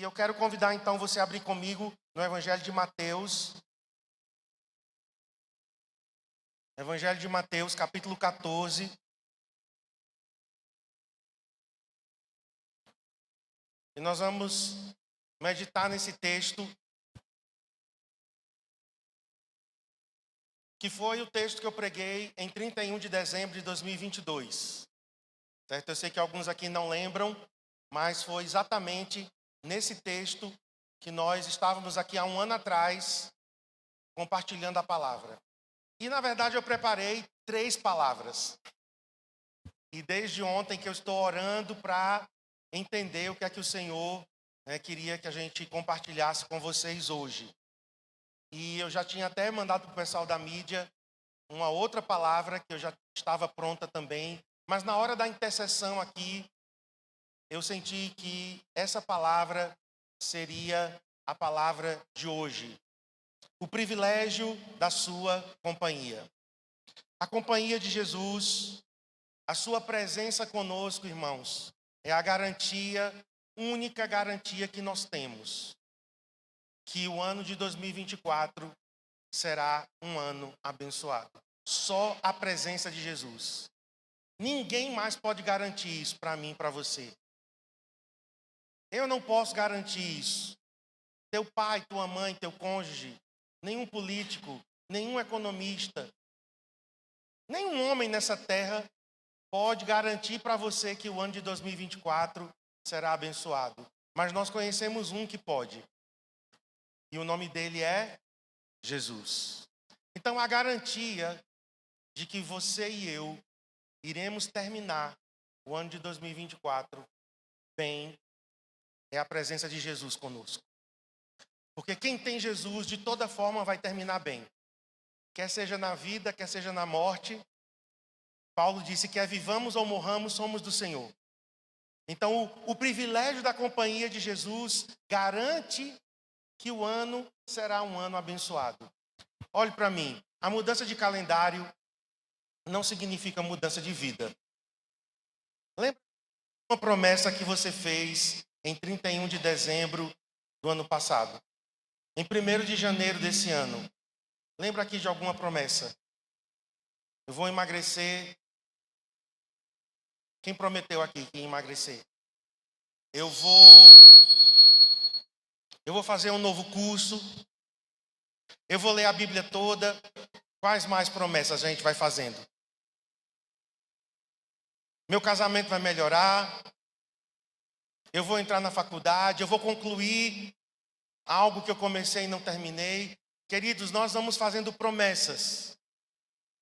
E eu quero convidar então você a abrir comigo no Evangelho de Mateus. Evangelho de Mateus, capítulo 14. E nós vamos meditar nesse texto, que foi o texto que eu preguei em 31 de dezembro de 2022. Certo? Eu sei que alguns aqui não lembram, mas foi exatamente nesse texto que nós estávamos aqui há um ano atrás, compartilhando a palavra. E na verdade eu preparei 3 palavras. E desde ontem que eu estou orando para entender o que é que o Senhor queria que a gente compartilhasse com vocês hoje. E eu já tinha até mandado para o pessoal da mídia uma outra palavra que eu já estava pronta também. Mas na hora da intercessão aqui, eu senti que essa palavra seria a palavra de hoje. O privilégio da sua companhia. A companhia de Jesus, a sua presença conosco, irmãos, é a garantia, única garantia que nós temos, que o ano de 2024 será um ano abençoado. Só a presença de Jesus. Ninguém mais pode garantir isso para mim e para você. Eu não posso garantir isso. Teu pai, tua mãe, teu cônjuge, nenhum político, nenhum economista, nenhum homem nessa terra pode garantir para você que o ano de 2024 será abençoado. Mas nós conhecemos um que pode. E o nome dele é Jesus. Então a garantia de que você e eu iremos terminar o ano de 2024 bem é a presença de Jesus conosco. Porque quem tem Jesus, de toda forma, vai terminar bem. Quer seja na vida, quer seja na morte. Paulo disse que quer vivamos ou morramos, somos do Senhor. Então, o privilégio da companhia de Jesus garante que o ano será um ano abençoado. Olhe para mim, a mudança de calendário não significa mudança de vida. Lembra uma promessa que você fez em 31 de dezembro do ano passado? Em 1º de janeiro desse ano. Lembra aqui de alguma promessa? Eu vou emagrecer. Quem prometeu aqui que ia emagrecer? Eu vou fazer um novo curso. Eu vou ler a Bíblia toda. Quais mais promessas a gente vai fazendo? Meu casamento vai melhorar. Eu vou entrar na faculdade. Eu vou concluir algo que eu comecei e não terminei. Queridos, nós vamos fazendo promessas.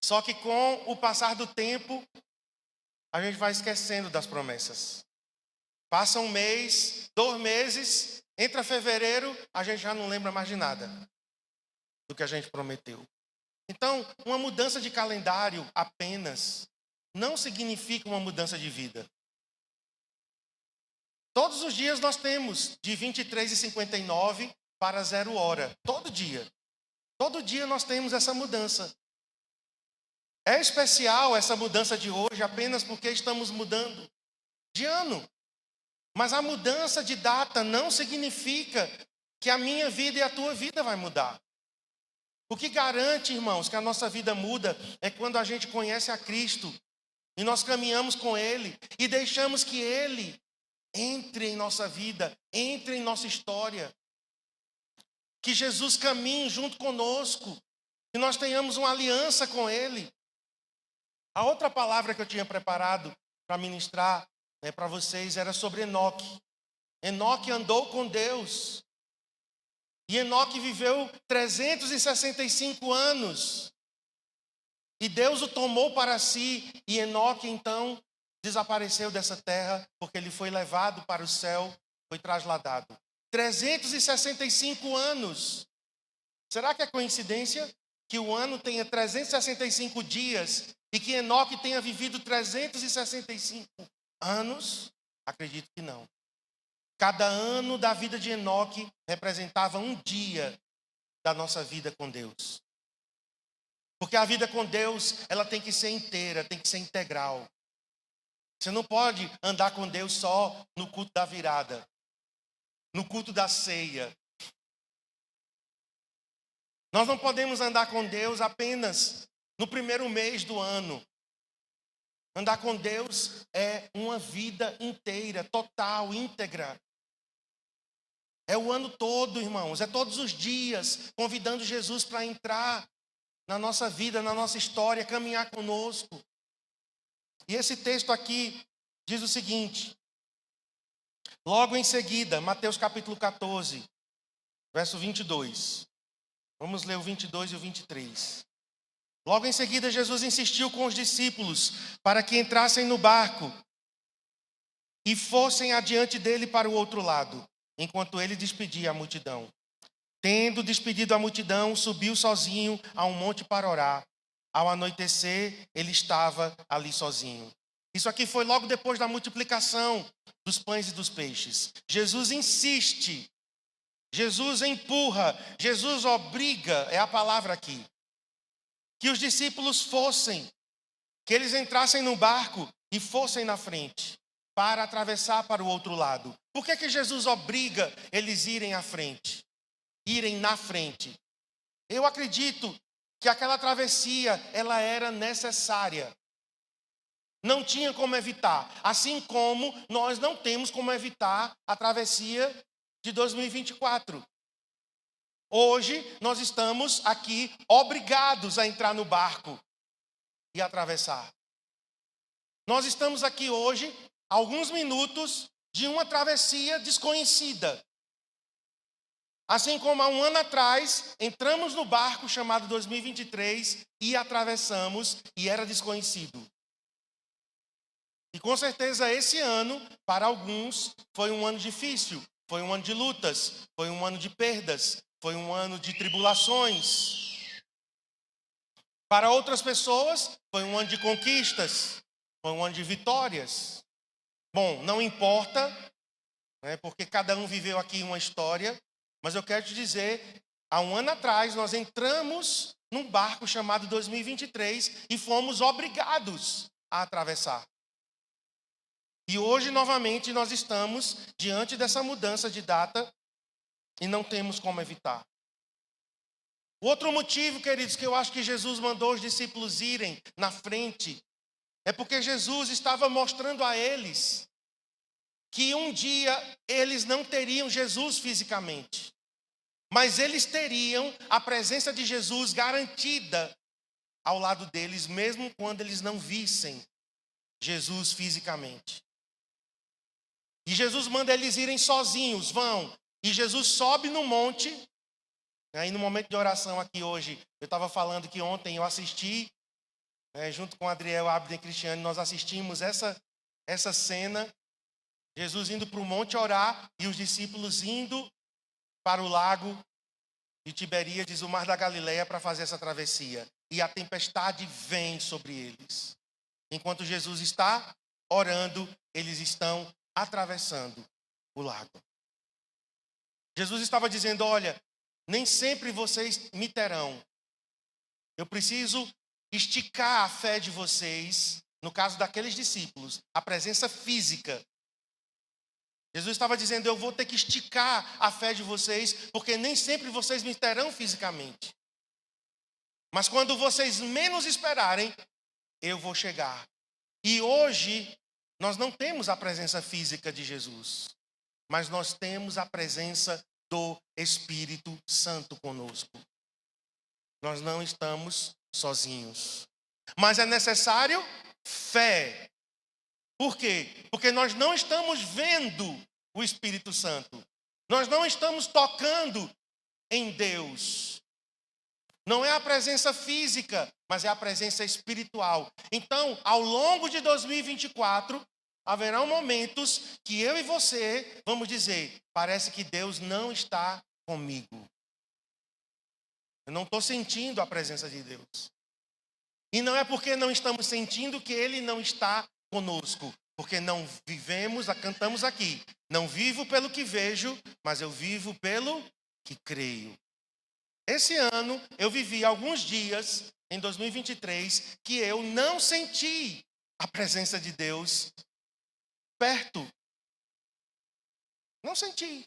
Só que com o passar do tempo, a gente vai esquecendo das promessas. Passa um mês, 2 meses, entra fevereiro, a gente já não lembra mais de nada do que a gente prometeu. Então, uma mudança de calendário apenas não significa uma mudança de vida. Todos os dias nós temos de 23h59 para 0 hora. Todo dia. Todo dia nós temos essa mudança. É especial essa mudança de hoje apenas porque estamos mudando de ano. Mas a mudança de data não significa que a minha vida e a tua vida vai mudar. O que garante, irmãos, que a nossa vida muda é quando a gente conhece a Cristo e nós caminhamos com Ele e deixamos que Ele entre em nossa vida, entre em nossa história. Que Jesus caminhe junto conosco, que nós tenhamos uma aliança com Ele. A outra palavra que eu tinha preparado para ministrar para vocês era sobre Enoque. Enoque andou com Deus. E Enoque viveu 365 anos. E Deus o tomou para si. E Enoque então desapareceu dessa terra porque ele foi levado para o céu, foi trasladado. 365 anos. Será que é coincidência que o ano tenha 365 dias e que Enoque tenha vivido 365 anos? Acredito que não. Cada ano da vida de Enoque representava um dia da nossa vida com Deus. Porque a vida com Deus, ela tem que ser inteira, tem que ser integral. Você não pode andar com Deus só no culto da virada. no culto da ceia. Nós não podemos andar com Deus apenas no primeiro mês do ano. Andar com Deus é uma vida inteira, total, íntegra. É o ano todo, irmãos. É todos os dias, convidando Jesus para entrar na nossa vida, na nossa história, caminhar conosco. E esse texto aqui diz o seguinte. Logo em seguida, Mateus capítulo 14, verso 22. Vamos ler o 22 e o 23. Logo em seguida, Jesus insistiu com os discípulos para que entrassem no barco e fossem adiante dele para o outro lado, enquanto ele despedia a multidão. Tendo despedido a multidão, subiu sozinho a um monte para orar. Ao anoitecer, ele estava ali sozinho. Isso aqui foi logo depois da multiplicação dos pães e dos peixes. Jesus insiste, Jesus empurra, Jesus obriga, é a palavra aqui, que os discípulos fossem, que eles entrassem no barco e fossem na frente, para atravessar para o outro lado. Por que Jesus obriga eles irem à frente? Irem na frente? Eu acredito que aquela travessia, ela era necessária. Não tinha como evitar. Assim como nós não temos como evitar a travessia de 2024. Hoje nós estamos aqui obrigados a entrar no barco e atravessar. Nós estamos aqui hoje, alguns minutos de uma travessia desconhecida. Assim como há um ano atrás, entramos no barco chamado 2023 e atravessamos e era desconhecido. E com certeza esse ano, para alguns, foi um ano difícil, foi um ano de lutas, foi um ano de perdas, foi um ano de tribulações. Para outras pessoas, foi um ano de conquistas, foi um ano de vitórias. Bom, não importa, né, porque cada um viveu aqui uma história, mas eu quero te dizer, há um ano atrás nós entramos num barco chamado 2023 e fomos obrigados a atravessar. E hoje, novamente, nós estamos diante dessa mudança de data e não temos como evitar. O outro motivo, queridos, que eu acho que Jesus mandou os discípulos irem na frente, é porque Jesus estava mostrando a eles que um dia eles não teriam Jesus fisicamente, mas eles teriam a presença de Jesus garantida ao lado deles, mesmo quando eles não vissem Jesus fisicamente. E Jesus manda eles irem sozinhos, vão. E Jesus sobe no monte. Aí no momento de oração aqui hoje, eu estava falando que ontem eu assisti, junto com Adriel, Abden e Cristiane, nós assistimos essa cena. Jesus indo para o monte orar e os discípulos indo para o lago de Tiberíades, o mar da Galileia, para fazer essa travessia. E a tempestade vem sobre eles. Enquanto Jesus está orando, eles estão atravessando o lago. Jesus estava dizendo, olha, nem sempre vocês me terão. Eu preciso esticar a fé de vocês, no caso daqueles discípulos, a presença física. Jesus estava dizendo, eu vou ter que esticar a fé de vocês, porque nem sempre vocês me terão fisicamente. Mas quando vocês menos esperarem, eu vou chegar. E hoje, nós não temos a presença física de Jesus, mas nós temos a presença do Espírito Santo conosco. Nós não estamos sozinhos. Mas é necessário fé. Por quê? Porque nós não estamos vendo o Espírito Santo. Nós não estamos tocando em Deus. Não é a presença física, mas é a presença espiritual. Então, ao longo de 2024, haverão momentos que eu e você vamos dizer, parece que Deus não está comigo. Eu não estou sentindo a presença de Deus. E não é porque não estamos sentindo que Ele não está conosco. Porque não vivemos, cantamos aqui, não vivo pelo que vejo, mas eu vivo pelo que creio. Esse ano eu vivi alguns dias, em 2023, que eu não senti a presença de Deus perto. Não senti.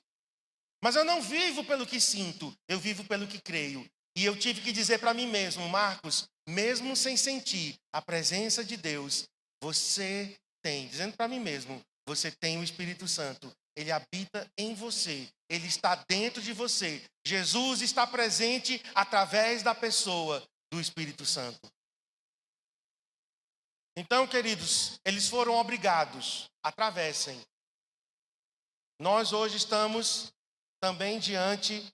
Mas eu não vivo pelo que sinto, eu vivo pelo que creio. E eu tive que dizer para mim mesmo, Marcos, mesmo sem sentir a presença de Deus, você tem, dizendo para mim mesmo, você tem o Espírito Santo. Ele habita em você, ele está dentro de você. Jesus está presente através da pessoa do Espírito Santo. Então, queridos, eles foram obrigados, atravessem. Nós hoje estamos também diante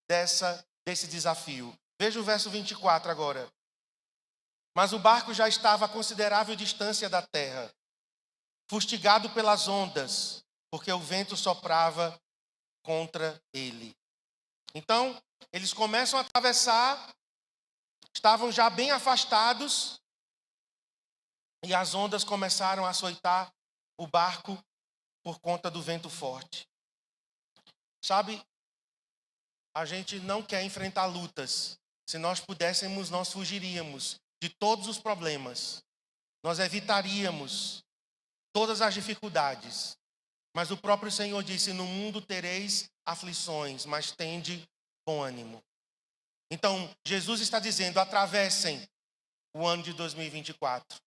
desse desafio. Veja o verso 24 agora. Mas o barco já estava a considerável distância da terra, fustigado pelas ondas, porque o vento soprava contra ele. Então, eles começam a atravessar, estavam já bem afastados, e as ondas começaram a açoitar o barco por conta do vento forte. Sabe, a gente não quer enfrentar lutas. Se nós pudéssemos, nós fugiríamos de todos os problemas. Nós evitaríamos todas as dificuldades. Mas o próprio Senhor disse, no mundo tereis aflições, mas tende bom ânimo. Então, Jesus está dizendo, atravessem o ano de 2024.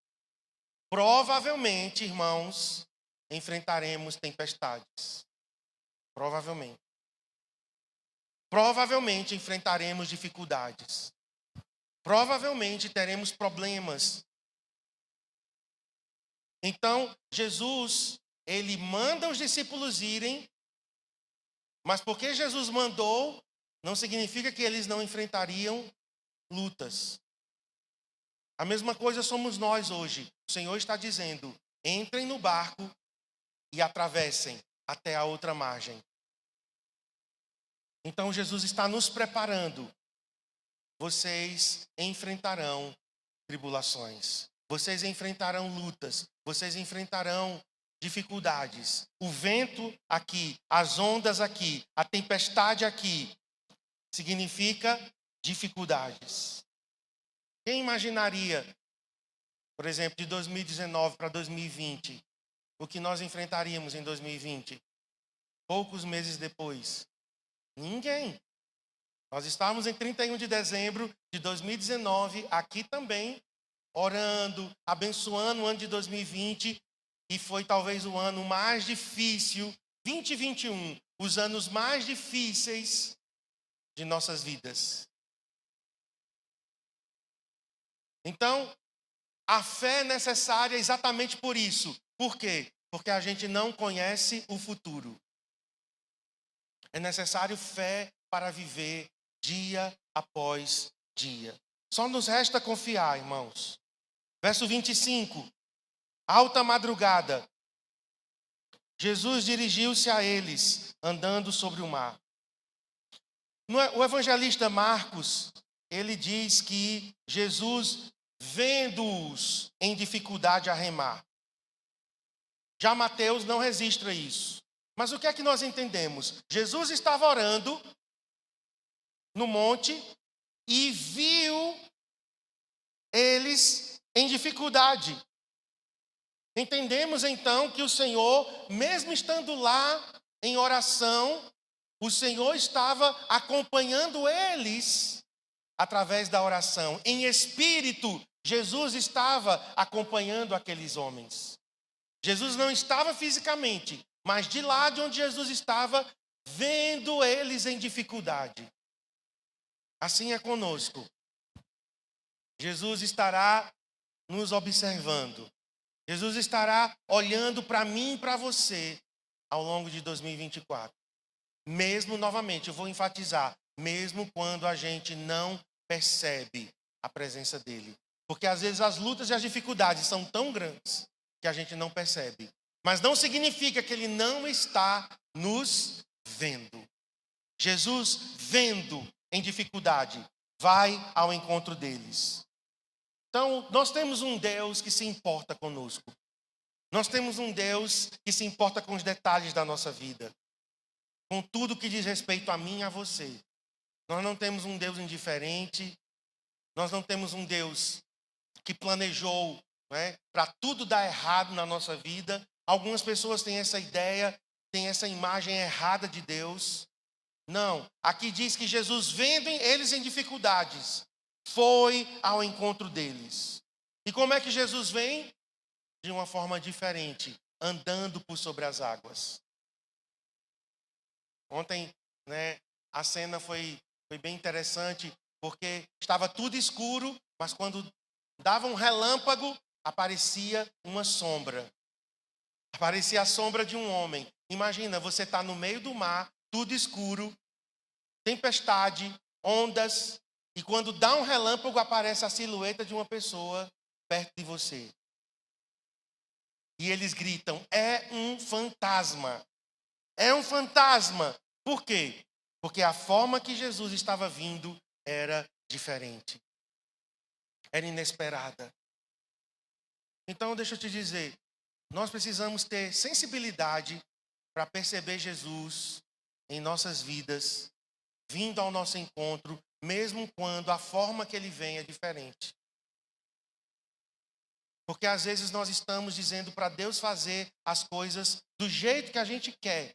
Provavelmente, irmãos, enfrentaremos tempestades. Provavelmente. Provavelmente enfrentaremos dificuldades. Provavelmente teremos problemas. Então, Jesus, ele manda os discípulos irem, mas porque Jesus mandou, não significa que eles não enfrentariam lutas. A mesma coisa somos nós hoje. O Senhor está dizendo, entrem no barco e atravessem até a outra margem. Então Jesus está nos preparando. Vocês enfrentarão tribulações. Vocês enfrentarão lutas. Vocês enfrentarão dificuldades. O vento aqui, as ondas aqui, a tempestade aqui, significa dificuldades. Quem imaginaria, por exemplo, de 2019 para 2020, o que nós enfrentaríamos em 2020? Poucos meses depois. Ninguém. Nós estávamos em 31 de dezembro de 2019, aqui também, orando, abençoando o ano de 2020, e foi talvez o ano mais difícil, 2021, os anos mais difíceis de nossas vidas. Então, a fé é necessária exatamente por isso. Por quê? Porque a gente não conhece o futuro. É necessário fé para viver dia após dia. Só nos resta confiar, irmãos. Verso 25. Alta madrugada, Jesus dirigiu-se a eles, andando sobre o mar. O evangelista Marcos, ele diz que Jesus, vendo-os em dificuldade a remar. Já Mateus não registra isso. Mas o que é que nós entendemos? Jesus estava orando no monte e viu eles em dificuldade. Entendemos então que o Senhor, mesmo estando lá em oração, o Senhor estava acompanhando eles através da oração. Em espírito, Jesus estava acompanhando aqueles homens. Jesus não estava fisicamente, mas de lá de onde Jesus estava, vendo eles em dificuldade. Assim é conosco. Jesus estará nos observando. Jesus estará olhando para mim e para você ao longo de 2024. Mesmo, novamente, eu vou enfatizar, mesmo quando a gente não percebe a presença dele. Porque às vezes as lutas e as dificuldades são tão grandes que a gente não percebe. Mas não significa que ele não está nos vendo. Jesus, vendo em dificuldade, vai ao encontro deles. Então, nós temos um Deus que se importa conosco. Nós temos um Deus que se importa com os detalhes da nossa vida. Com tudo que diz respeito a mim e a você. Nós não temos um Deus indiferente. Nós não temos um Deus que planejou, para tudo dar errado na nossa vida. Algumas pessoas têm essa ideia, têm essa imagem errada de Deus. Não, aqui diz que Jesus, vendo eles em dificuldades, foi ao encontro deles. E como é que Jesus vem? De uma forma diferente, andando por sobre as águas. Ontem, né, a cena foi bem interessante, porque estava tudo escuro, mas quando dava um relâmpago, aparecia uma sombra. Aparecia a sombra de um homem. Imagina, você está no meio do mar, tudo escuro, tempestade, ondas, e quando dá um relâmpago, aparece a silhueta de uma pessoa perto de você. E eles gritam, é um fantasma. É um fantasma. Por quê? Porque a forma que Jesus estava vindo era diferente. Era inesperada. Então, deixa eu te dizer, nós precisamos ter sensibilidade para perceber Jesus em nossas vidas, vindo ao nosso encontro, mesmo quando a forma que ele vem é diferente. Porque às vezes nós estamos dizendo para Deus fazer as coisas do jeito que a gente quer.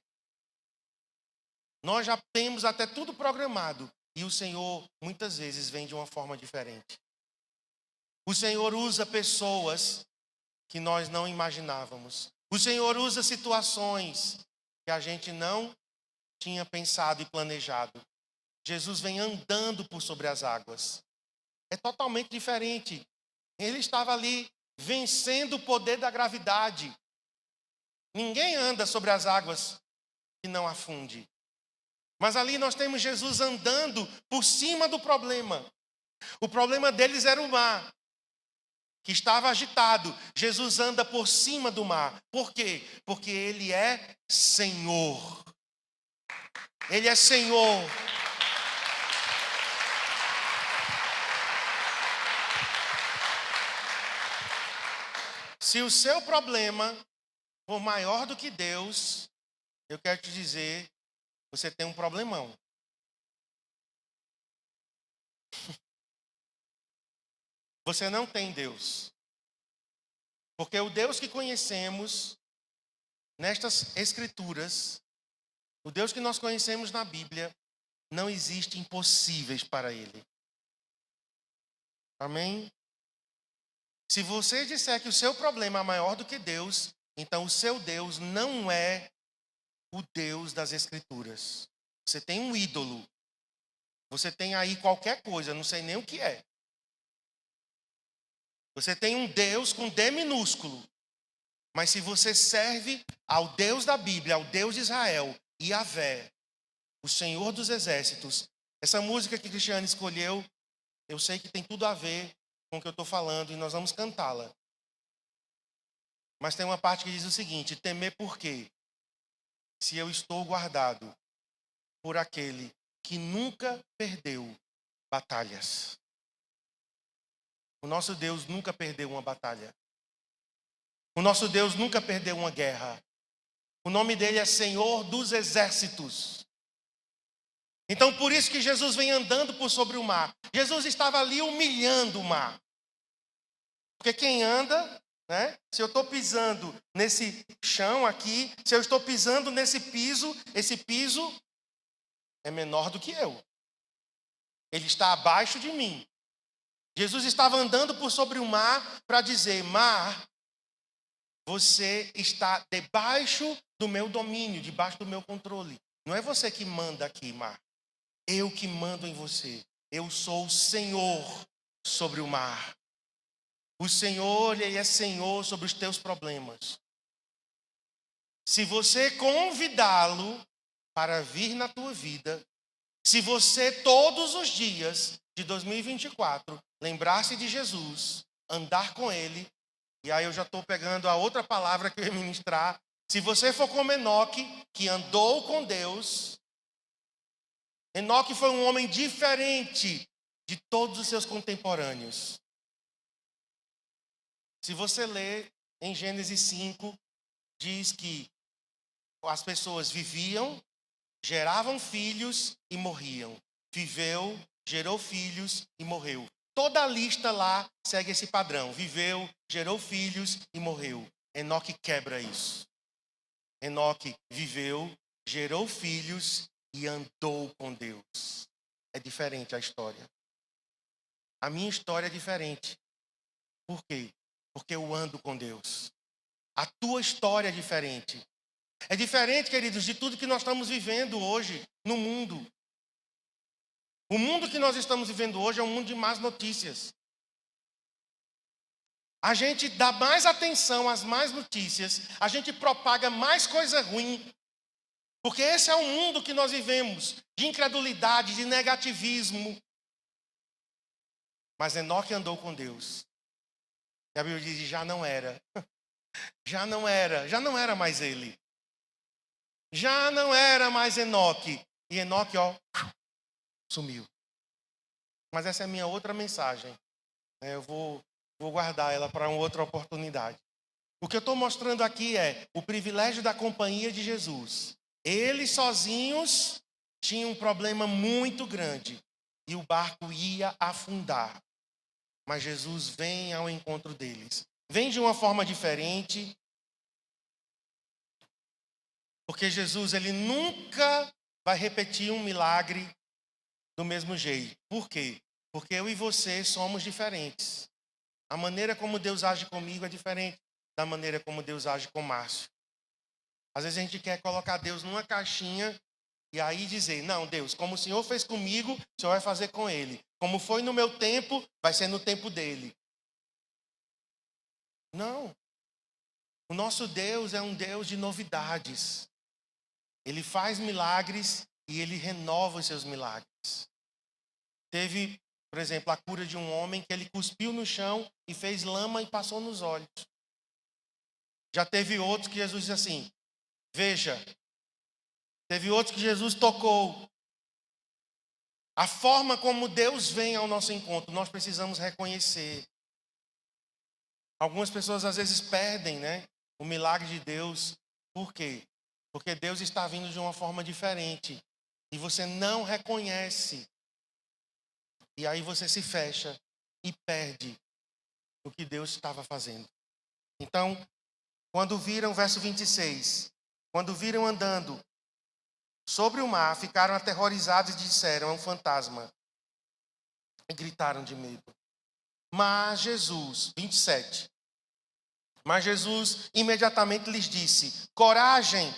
Nós já temos até tudo programado e o Senhor muitas vezes vem de uma forma diferente. O Senhor usa pessoas que nós não imaginávamos. O Senhor usa situações que a gente não tinha pensado e planejado. Jesus vem andando por sobre as águas. É totalmente diferente. Ele estava ali vencendo o poder da gravidade. Ninguém anda sobre as águas que não afunde. Mas ali nós temos Jesus andando por cima do problema. O problema deles era o mar, que estava agitado. Jesus anda por cima do mar. Por quê? Porque Ele é Senhor. Ele é Senhor. Se o seu problema for maior do que Deus, eu quero te dizer, você tem um problemão. Você não tem Deus. Porque o Deus que conhecemos nestas escrituras, o Deus que nós conhecemos na Bíblia, não existe impossíveis para Ele. Amém? Se você disser que o seu problema é maior do que Deus, então o seu Deus não é o Deus das Escrituras. Você tem um ídolo. Você tem aí qualquer coisa, não sei nem o que é. Você tem um Deus com D minúsculo. Mas se você serve ao Deus da Bíblia, ao Deus de Israel, Yahvé, o Senhor dos Exércitos, essa música que Cristiane escolheu, eu sei que tem tudo a ver com o que eu estou falando e nós vamos cantá-la. Mas tem uma parte que diz o seguinte: temer por quê? Se eu estou guardado por aquele que nunca perdeu batalhas. O nosso Deus nunca perdeu uma batalha. O nosso Deus nunca perdeu uma guerra. O nome dele é Senhor dos Exércitos. Então por isso que Jesus vem andando por sobre o mar. Jesus estava ali humilhando o mar. Porque quem anda, né? Se eu estou pisando nesse chão aqui, se eu estou pisando nesse piso, esse piso é menor do que eu. Ele está abaixo de mim. Jesus estava andando por sobre o mar para dizer: mar, você está debaixo do meu domínio, debaixo do meu controle. Não é você que manda aqui, mar. Eu que mando em você. Eu sou o Senhor sobre o mar. O Senhor, Ele é Senhor sobre os teus problemas. Se você convidá-lo para vir na tua vida, se você todos os dias de 2024 lembrar-se de Jesus, andar com Ele, e aí eu já estou pegando a outra palavra que eu ia ministrar. Se você for como Enoque, que andou com Deus, Enoque foi um homem diferente de todos os seus contemporâneos. Se você ler em Gênesis 5, diz que as pessoas viviam, geravam filhos e morriam. Viveu, gerou filhos e morreu. Toda a lista lá segue esse padrão. Viveu, gerou filhos e morreu. Enoque quebra isso. Enoque viveu, gerou filhos e andou com Deus. É diferente a história. A minha história é diferente. Por quê? Porque eu ando com Deus. A tua história é diferente. É diferente, queridos, de tudo que nós estamos vivendo hoje no mundo. O mundo que nós estamos vivendo hoje é um mundo de más notícias. A gente dá mais atenção às más notícias, a gente propaga mais coisa ruim, porque esse é o mundo que nós vivemos, de incredulidade, de negativismo. Mas Enoque andou com Deus. E a Bíblia diz, já não era mais ele. Já não era mais Enoque. E Enoque, sumiu. Mas essa é a minha outra mensagem. Eu vou guardar ela para uma outra oportunidade. O que eu estou mostrando aqui é o privilégio da companhia de Jesus. Eles sozinhos tinham um problema muito grande e o barco ia afundar. Mas Jesus vem ao encontro deles. Vem de uma forma diferente, porque Jesus ele nunca vai repetir um milagre do mesmo jeito. Por quê? Porque eu e você somos diferentes. A maneira como Deus age comigo é diferente da maneira como Deus age com Márcio. Às vezes a gente quer colocar Deus numa caixinha e aí dizer, não, Deus, como o Senhor fez comigo, o Senhor vai fazer com ele. Como foi no meu tempo, vai ser no tempo dele. Não. O nosso Deus é um Deus de novidades. Ele faz milagres e ele renova os seus milagres. Teve, por exemplo, a cura de um homem que ele cuspiu no chão e fez lama e passou nos olhos. Já teve outros que Jesus disse assim, veja. Teve outros que Jesus tocou. A forma como Deus vem ao nosso encontro, nós precisamos reconhecer. Algumas pessoas às vezes perdem, o milagre de Deus. Por quê? Porque Deus está vindo de uma forma diferente. E você não reconhece. E aí você se fecha e perde o que Deus estava fazendo. Então, quando viram, verso 26, quando viram andando sobre o mar, ficaram aterrorizados e disseram, é um fantasma. E gritaram de medo. Mas Jesus, 27. Mas Jesus imediatamente lhes disse, coragem,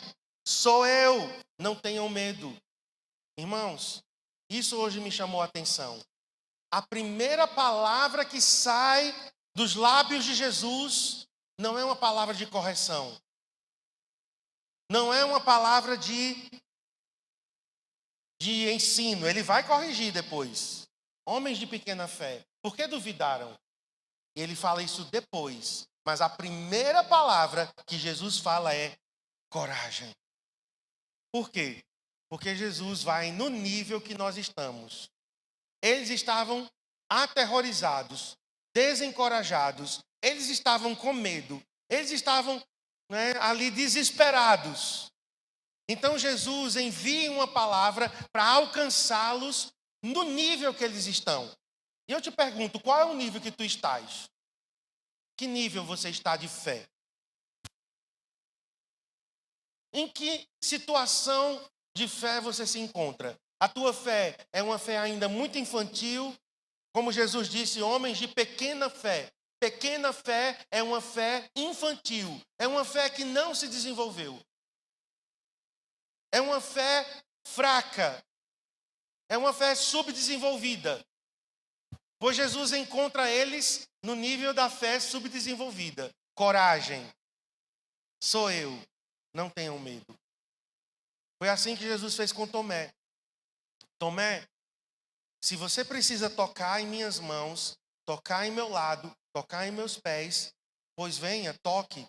sou eu, não tenham medo. Irmãos, isso hoje me chamou a atenção. A primeira palavra que sai dos lábios de Jesus não é uma palavra de correção. Não é uma palavra de ensino. Ele vai corrigir depois. Homens de pequena fé, por que duvidaram? E ele fala isso depois. Mas a primeira palavra que Jesus fala é coragem. Por quê? Porque Jesus vai no nível que nós estamos. Eles estavam aterrorizados, desencorajados, eles estavam com medo, eles estavam ali desesperados. Então Jesus envia uma palavra para alcançá-los no nível que eles estão. E eu te pergunto, qual é o nível que tu estás? Que nível você está de fé? Em que situação de fé você se encontra? A tua fé é uma fé ainda muito infantil? Como Jesus disse, homens de pequena fé. Pequena fé é uma fé infantil. É uma fé que não se desenvolveu. É uma fé fraca. É uma fé subdesenvolvida. Pois Jesus encontra eles no nível da fé subdesenvolvida. Coragem. Sou eu. Não tenham medo. Foi assim que Jesus fez com Tomé. Tomé, se você precisa tocar em minhas mãos, tocar em meu lado, tocar em meus pés, pois venha, toque.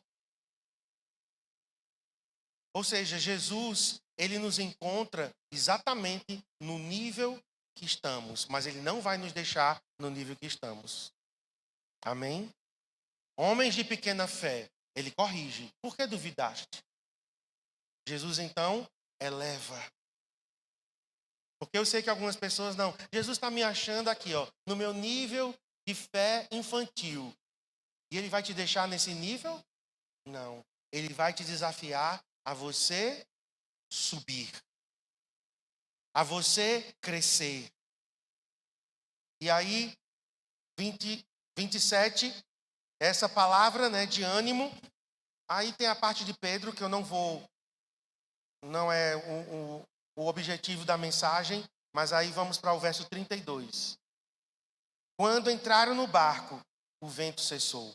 Ou seja, Jesus, ele nos encontra exatamente no nível que estamos, mas ele não vai nos deixar no nível que estamos. Amém? Homens de pequena fé, ele corrige. Por que duvidaste? Jesus, então, eleva. Porque eu sei que algumas pessoas não. Jesus está me achando aqui, no meu nível de fé infantil. E ele vai te deixar nesse nível? Não. Ele vai te desafiar a você subir. a você crescer. E aí, 27, essa palavra, né, de ânimo. Aí tem a parte de Pedro, que eu não é o objetivo da mensagem, mas aí vamos para o verso 32. Quando entraram no barco, o vento cessou.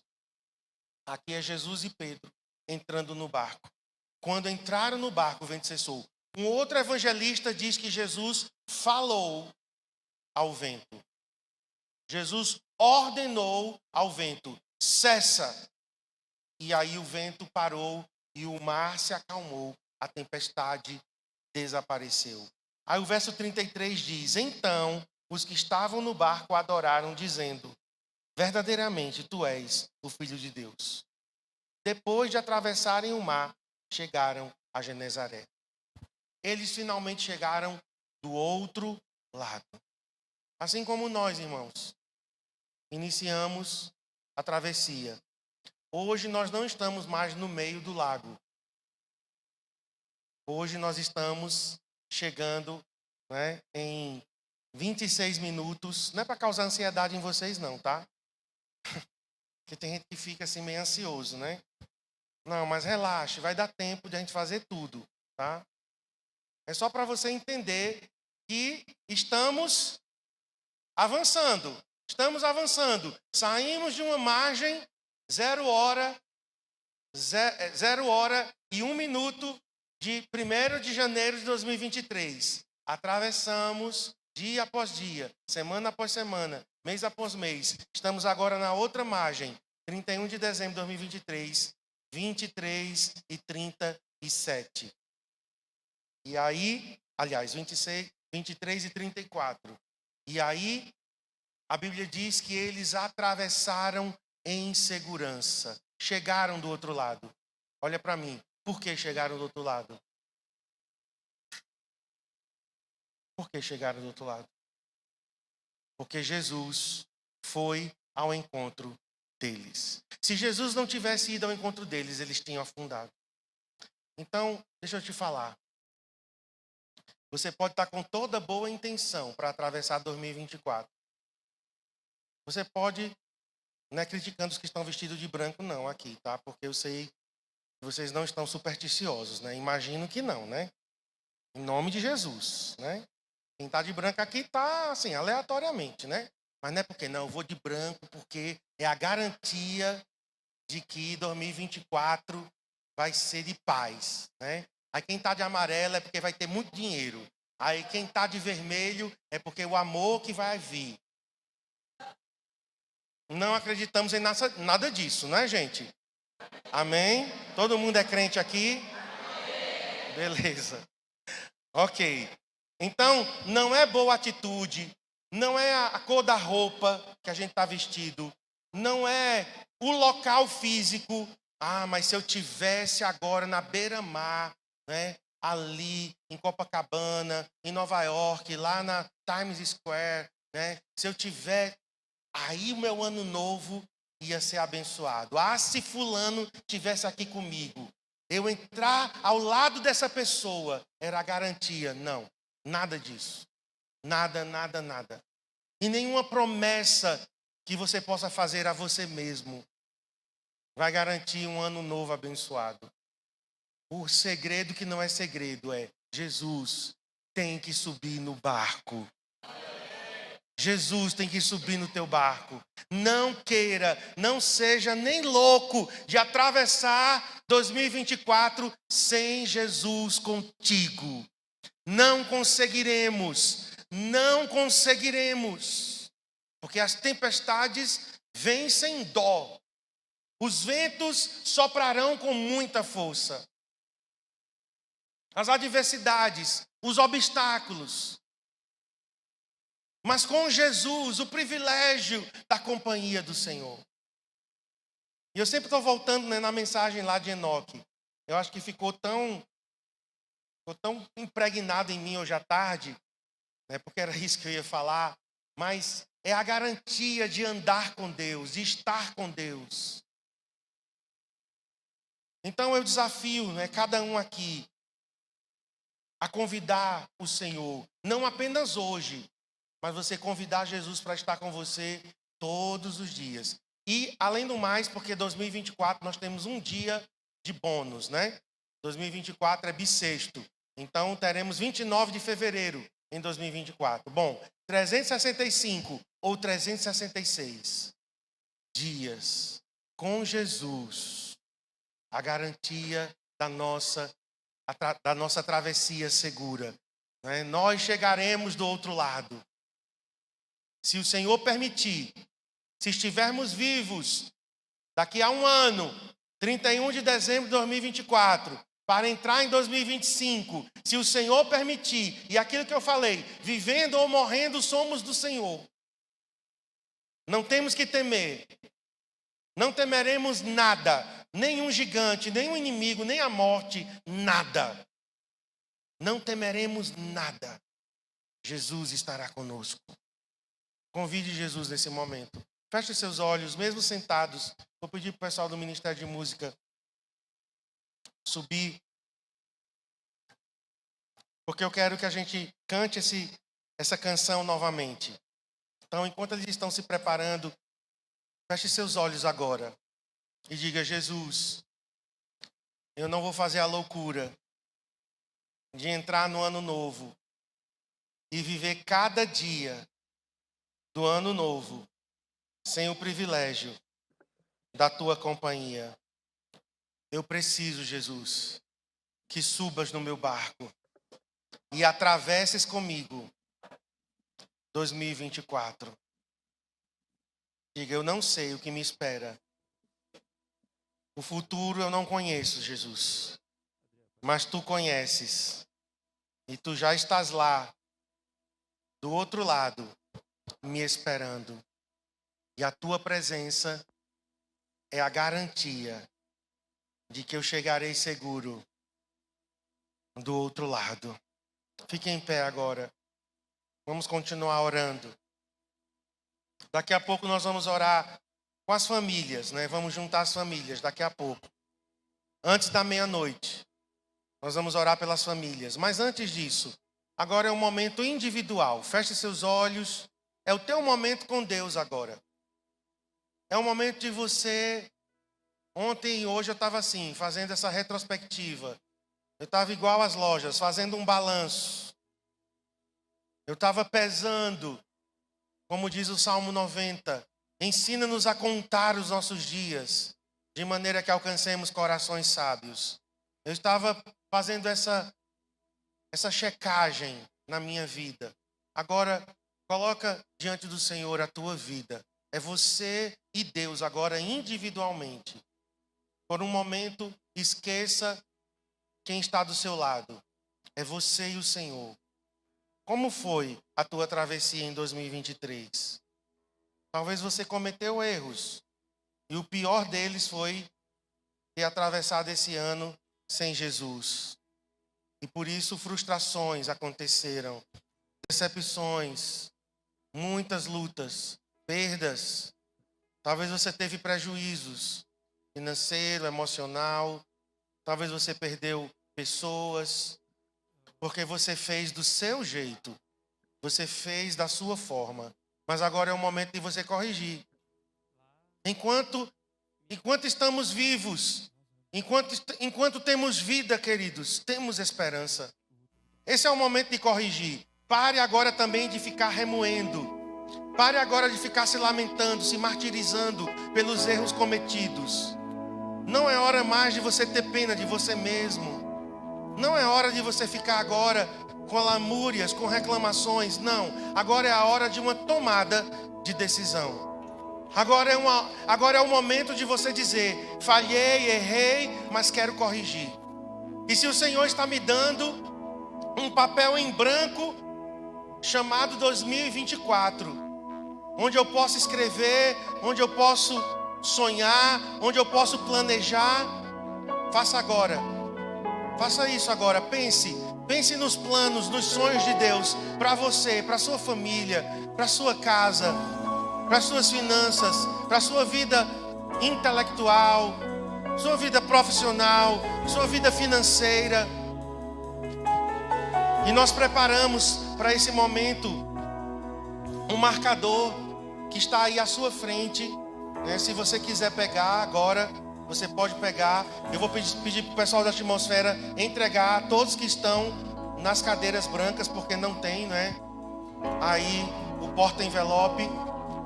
Aqui é Jesus e Pedro entrando no barco. Quando entraram no barco, o vento cessou. Um outro evangelista diz que Jesus falou ao vento. Jesus ordenou ao vento: cessa. E aí o vento parou e o mar se acalmou, a tempestade desapareceu. Aí o verso 33 diz: então os que estavam no barco adoraram, dizendo: verdadeiramente tu és o Filho de Deus. Depois de atravessarem o mar, chegaram a Genezaré. Eles finalmente chegaram do outro lado. Assim como nós, irmãos, iniciamos a travessia. Hoje nós não estamos mais no meio do lago. Hoje nós estamos chegando, né, em 26 minutos. Não é para causar ansiedade em vocês não, tá? Porque tem gente que fica assim meio ansioso, né? Não, mas relaxe, vai dar tempo de a gente fazer tudo, tá? É só para você entender que estamos avançando. Estamos avançando. Saímos de uma margem 0 hora e 1 minuto de 1º de janeiro de 2023. Atravessamos dia após dia, semana após semana, mês após mês. Estamos agora na outra margem, 31 de dezembro de 2023, 23 e 37. E aí, aliás, 26, 23 e 34. E aí, a Bíblia diz que eles atravessaram em segurança. Chegaram do outro lado. Olha para mim. Por que chegaram do outro lado? Por que chegaram do outro lado? Porque Jesus foi ao encontro deles. Se Jesus não tivesse ido ao encontro deles, eles tinham afundado. Então, deixa eu te falar. Você pode estar com toda boa intenção para atravessar 2024. Você pode, não é criticando os que estão vestidos de branco não aqui, tá? Porque eu sei que vocês não estão supersticiosos, né? Imagino que não, né? Em nome de Jesus, né? Quem está de branco aqui está, assim, aleatoriamente, né? Mas não é porque não, eu vou de branco porque é a garantia de que 2024 vai ser de paz, né? Aí quem está de amarelo é porque vai ter muito dinheiro. Aí quem está de vermelho é porque o amor que vai vir. Não acreditamos em nada disso, né, gente? Amém? Todo mundo é crente aqui? Beleza. Ok. Então, não é boa atitude, não é a cor da roupa que a gente está vestido, não é o local físico. Ah, mas se eu tivesse agora na beira-mar, né, ali em Copacabana, em Nova York, lá na Times Square, né, se eu tiver, aí o meu ano novo ia ser abençoado. Ah, se fulano tivesse aqui comigo, eu entrar ao lado dessa pessoa, era a garantia. Não, nada disso. Nada, nada, nada. E nenhuma promessa que você possa fazer a você mesmo vai garantir um ano novo abençoado. O segredo que não é segredo é: Jesus tem que subir no barco. Jesus tem que subir no teu barco. Não queira, não seja nem louco de atravessar 2024 sem Jesus contigo. Não conseguiremos, não conseguiremos. Porque as tempestades vêm sem dó. Os ventos soprarão com muita força. As adversidades, os obstáculos. Mas com Jesus, o privilégio da companhia do Senhor. E eu sempre estou voltando, né, na mensagem lá de Enoque. Eu acho que ficou tão impregnado em mim hoje à tarde, né, porque era isso que eu ia falar. Mas é a garantia de andar com Deus, de estar com Deus. Então eu desafio, né, cada um aqui a convidar o Senhor não apenas hoje, mas você convidar Jesus para estar com você todos os dias. E, além do mais, porque 2024 nós temos um dia de bônus, né? 2024 é bissexto. Então, teremos 29 de fevereiro em 2024. Bom, 365 ou 366 dias com Jesus. A garantia da nossa travessia segura. Né? Nós chegaremos do outro lado. Se o Senhor permitir, se estivermos vivos, daqui a um ano, 31 de dezembro de 2024, para entrar em 2025, se o Senhor permitir, e aquilo que eu falei, vivendo ou morrendo, somos do Senhor. Não temos que temer. Não temeremos nada, nenhum gigante, nenhum inimigo, nem a morte, nada. Não temeremos nada. Jesus estará conosco. Convide Jesus nesse momento. Feche seus olhos, mesmo sentados. Vou pedir para o pessoal do Ministério de Música subir. Porque eu quero que a gente cante essa canção novamente. Então, enquanto eles estão se preparando, feche seus olhos agora e diga: Jesus, eu não vou fazer a loucura de entrar no ano novo e viver cada dia do ano novo sem o privilégio da tua companhia. Eu preciso, Jesus, que subas no meu barco e atravesses comigo 2024. Diga: eu não sei o que me espera. O futuro eu não conheço, Jesus. Mas tu conheces. E tu já estás lá, do outro lado, me esperando. E a tua presença é a garantia de que eu chegarei seguro do outro lado. Fique em pé agora. Vamos continuar orando. Daqui a pouco nós vamos orar com as famílias, né? Vamos juntar as famílias daqui a pouco. Antes da meia-noite, nós vamos orar pelas famílias. Mas antes disso, agora é um momento individual. Feche seus olhos. É o teu momento com Deus agora. É um momento de você... Ontem e hoje eu estava assim, fazendo essa retrospectiva. Eu estava igual às lojas, fazendo um balanço. Eu estava pesando, como diz o Salmo 90, ensina-nos a contar os nossos dias, de maneira que alcancemos corações sábios. Eu estava fazendo essa checagem na minha vida. Agora, coloca diante do Senhor a tua vida. É você e Deus agora individualmente. Por um momento, esqueça quem está do seu lado. É você e o Senhor. Como foi a tua travessia em 2023? Talvez você cometeu erros. E o pior deles foi ter atravessado esse ano sem Jesus. E por isso frustrações aconteceram. Decepções. Muitas lutas. Perdas. Talvez você teve prejuízos. Financeiro, emocional. Talvez você perdeu pessoas. Porque você fez do seu jeito. Você fez da sua forma. Mas agora é o momento de você corrigir. Enquanto estamos vivos, enquanto temos vida, queridos, temos esperança. Esse é o momento de corrigir. Pare agora também de ficar remoendo. Pare agora de ficar se lamentando, se martirizando pelos erros cometidos. Não é hora mais de você ter pena de você mesmo. Não é hora de você ficar agora com lamúrias, com reclamações. Não. Agora é a hora de uma tomada de decisão. Agora é o momento de você dizer: falhei, errei, mas quero corrigir. E se o Senhor está me dando um papel em branco chamado 2024, onde eu posso escrever, onde eu posso sonhar, onde eu posso planejar, faça agora. Faça isso agora. Pense nos planos, nos sonhos de Deus para você, para sua família, para sua casa, para suas finanças, para sua vida intelectual, sua vida profissional, sua vida financeira. E nós preparamos para esse momento um marcador que está aí à sua frente, né? Se você quiser pegar agora, você pode pegar. Eu vou pedir para o pessoal da atmosfera entregar a todos que estão nas cadeiras brancas, porque não tem, né? Aí o porta-envelope.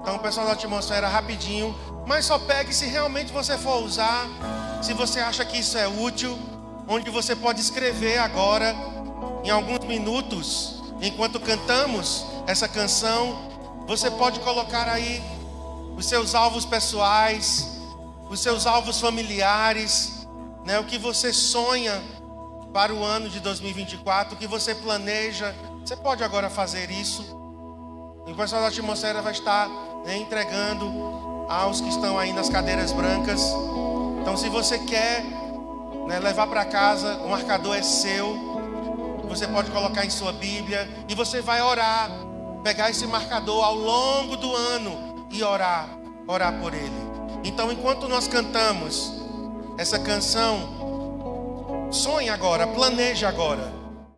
Então, pessoal da atmosfera, rapidinho. Mas só pegue se realmente você for usar. Se você acha que isso é útil. Onde você pode escrever agora, em alguns minutos, enquanto cantamos essa canção, você pode colocar aí os seus alvos pessoais, os seus alvos familiares, né? O que você sonha para o ano de 2024, o que você planeja. Você pode agora fazer isso. E o pessoal da atmosfera vai estar, né, entregando aos que estão aí nas cadeiras brancas. Então, se você quer, né, levar para casa, o marcador é seu. Você pode colocar em sua Bíblia e você vai orar, pegar esse marcador ao longo do ano e orar por ele. Então, enquanto nós cantamos essa canção, sonhe agora, planeje agora.